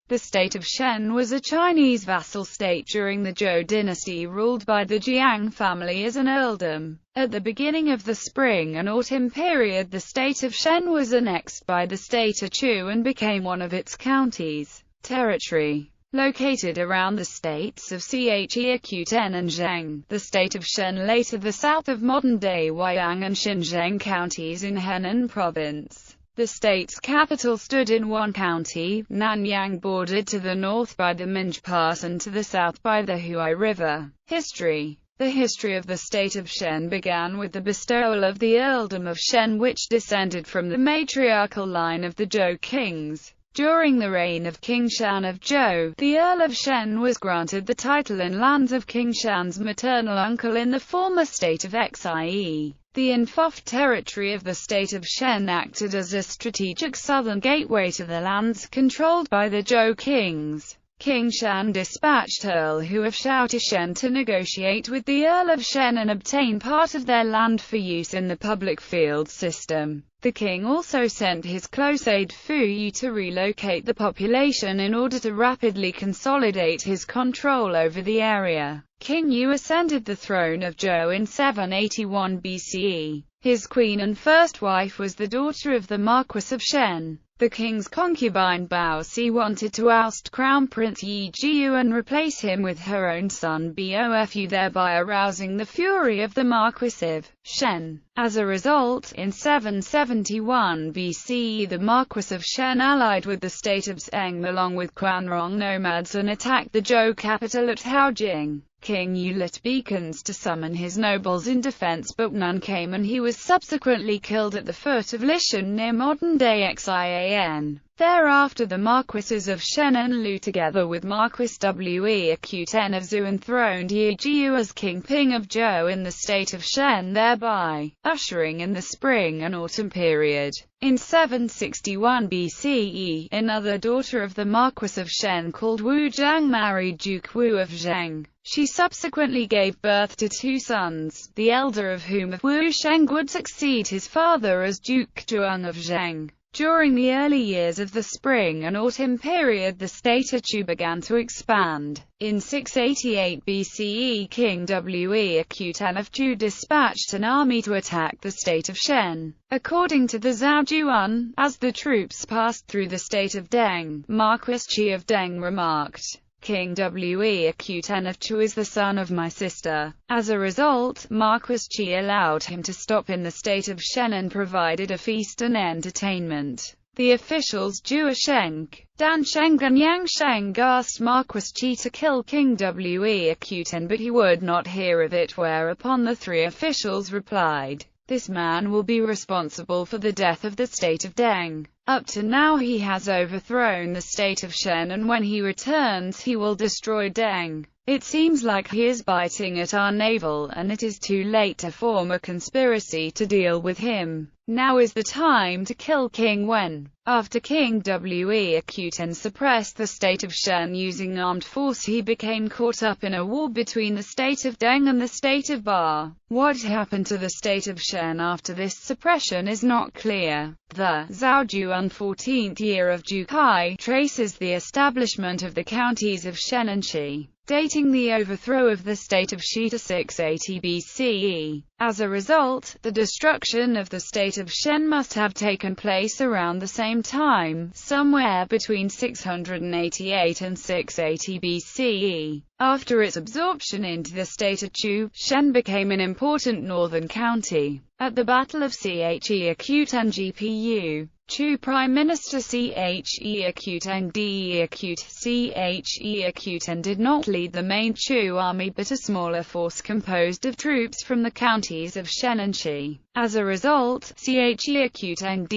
The state of Shen was a Chinese vassal state during the Zhou dynasty ruled by the Jiang family as an earldom. At the beginning of the spring and autumn period, the state of Shen was annexed by the state of Chu and became one of its counties. Territory located around the states of Chiaquten and Zheng. The state of Shen lay to the south of modern-day Huayang and Xinjiang counties in Henan province. The state's capital stood in one county, Nanyang, bordered to the north by the Minj Pass and to the south by the Huai River. History. The history of the state of Shen began with the bestowal of the earldom of Shen, which descended from the matriarchal line of the Zhou kings. During the reign of King Shan of Zhou, the Earl of Shen was granted the title and lands of King Shan's maternal uncle in the former state of Xie. The Infaf territory of the state of Shen acted as a strategic southern gateway to the lands controlled by the Zhou kings. King Shan dispatched Earl Hu of Shao to Shen to negotiate with the Earl of Shen and obtain part of their land for use in the public field system. The king also sent his close aide Fu Yu to relocate the population in order to rapidly consolidate his control over the area. King Yu ascended the throne of Zhou in 781 BCE. His queen and first wife was the daughter of the Marquis of Shen. The king's concubine Bao Si wanted to oust Crown Prince Yi Jiu and replace him with her own son Bofu, thereby arousing the fury of the Marquis of Shen. As a result, in 771 BCE the Marquis of Shen allied with the state of Zheng along with Quanrong nomads and attacked the Zhou capital at Haojing. King Yu lit beacons to summon his nobles in defense, but none came and he was subsequently killed at the foot of Lishan near modern-day Xian. Thereafter the Marquises of Shen and Lu together with Marquis Weaquten of Zhou enthroned Yi Jiu as King Ping of Zhou in the state of Shen, thereby ushering in the spring and autumn period. In 761 BCE, another daughter of the Marquis of Shen called Wu Zhang married Duke Wu of Zheng. She subsequently gave birth to two sons, the elder of whom, Wu Sheng, would succeed his father as Duke Zhuang of Zheng. During the early years of the spring and autumn period, the state of Chu began to expand. In 688 BCE, King Weaquten of Chu dispatched an army to attack the state of Shen. According to the Zhaojuan, as the troops passed through the state of Deng, Marquis Qi of Deng remarked, "King Weaquten of Chu is the son of my sister." As a result, Marquis Qi allowed him to stop in the state of Shen and provided a feast and entertainment. The officials Jua Sheng, Dan Sheng and Yang Sheng asked Marquis Qi to kill King Weaquten, but he would not hear of it, whereupon the three officials replied, "This man will be responsible for the death of the state of Deng. Up to now he has overthrown the state of Shen, and when he returns he will destroy Deng. It seems like he is biting at our navel, and it is too late to form a conspiracy to deal with him. Now is the time to kill King Wen." After King Weaquten suppressed the state of Shen using armed force, he became caught up in a war between the state of Deng and the state of Ba. What happened to the state of Shen after this suppression is not clear. The Zhaojuan 14th year of Jukai traces the establishment of the counties of Shen and Shi, dating the overthrow of the state of Shi to 680 BCE. As a result, the destruction of the state of Shen must have taken place around the same time, somewhere between 688 and 680 BCE. After its absorption into the state of Chu, Shen became an important northern county. At the Battle of Chiaquten GPU, Chu Prime Minister Chiaquten Chiaquten did not lead the main Chu army but a smaller force composed of troops from the counties of Shen and Shi. As a result, Chiaquten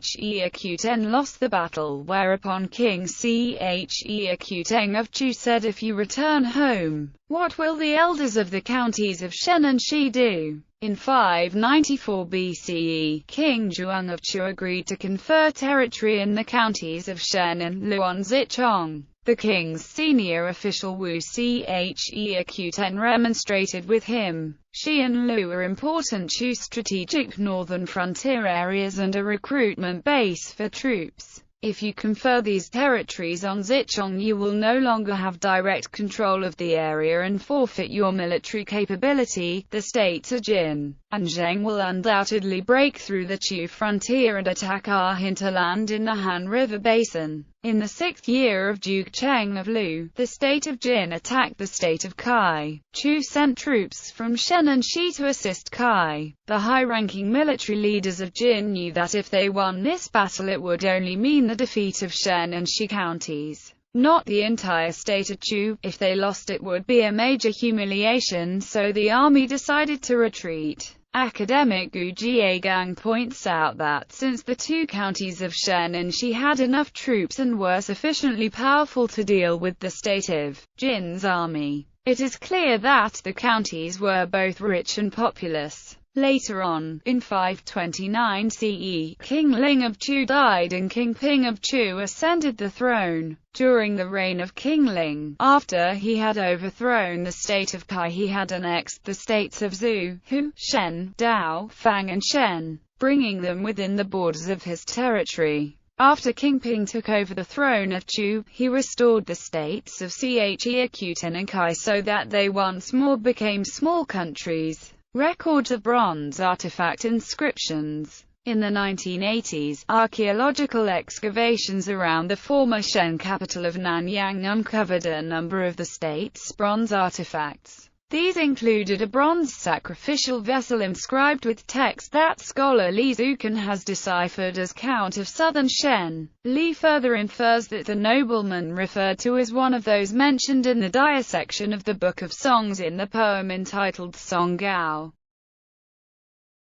Chiaquten lost the battle, whereupon King Chiaquten of Chu said, "If you return home, what will the elders of the counties of Shen and Shi do?" In 594 BCE, King Zhuang of Chu agreed to confer territory in the counties of Shen and Luan Zichong. The king's senior official Wu Chiaquten remonstrated with him. Shi and Lu were important Chu strategic northern frontier areas and a recruitment base for troops. If you confer these territories on Zichong, you will no longer have direct control of the area and forfeit your military capability. The states of Jin and Zheng will undoubtedly break through the Chu frontier and attack our hinterland in the Han River Basin. In the 6th year of Duke Cheng of Lu, the state of Jin attacked the state of Kai. Chu sent troops from Shen and Shi to assist Kai. The high-ranking military leaders of Jin knew that if they won this battle it would only mean the defeat of Shen and Shi counties, not the entire state of Chu. If they lost, it would be a major humiliation, so the army decided to retreat. Academic Gu Jiegang points out that since the two counties of Shen and Shi had enough troops and were sufficiently powerful to deal with the state of Jin's army, it is clear that the counties were both rich and populous. Later on, in 529 CE, King Ling of Chu died and King Ping of Chu ascended the throne. During the reign of King Ling, after he had overthrown the state of Kai, he had annexed the states of Zhu, Hu, Shen, Dao, Fang and Shen, bringing them within the borders of his territory. After King Ping took over the throne of Chu, he restored the states of Che, Akuten and Kai so that they once more became small countries. Records of bronze artifact inscriptions. In the 1980s, archaeological excavations around the former Shen capital of Nanyang uncovered a number of the state's bronze artifacts. These included a bronze sacrificial vessel inscribed with text that scholar Li Zukan has deciphered as Count of Southern Shen. Li further infers that the nobleman referred to is one of those mentioned in the dissection of the Book of Songs in the poem entitled Song Gao.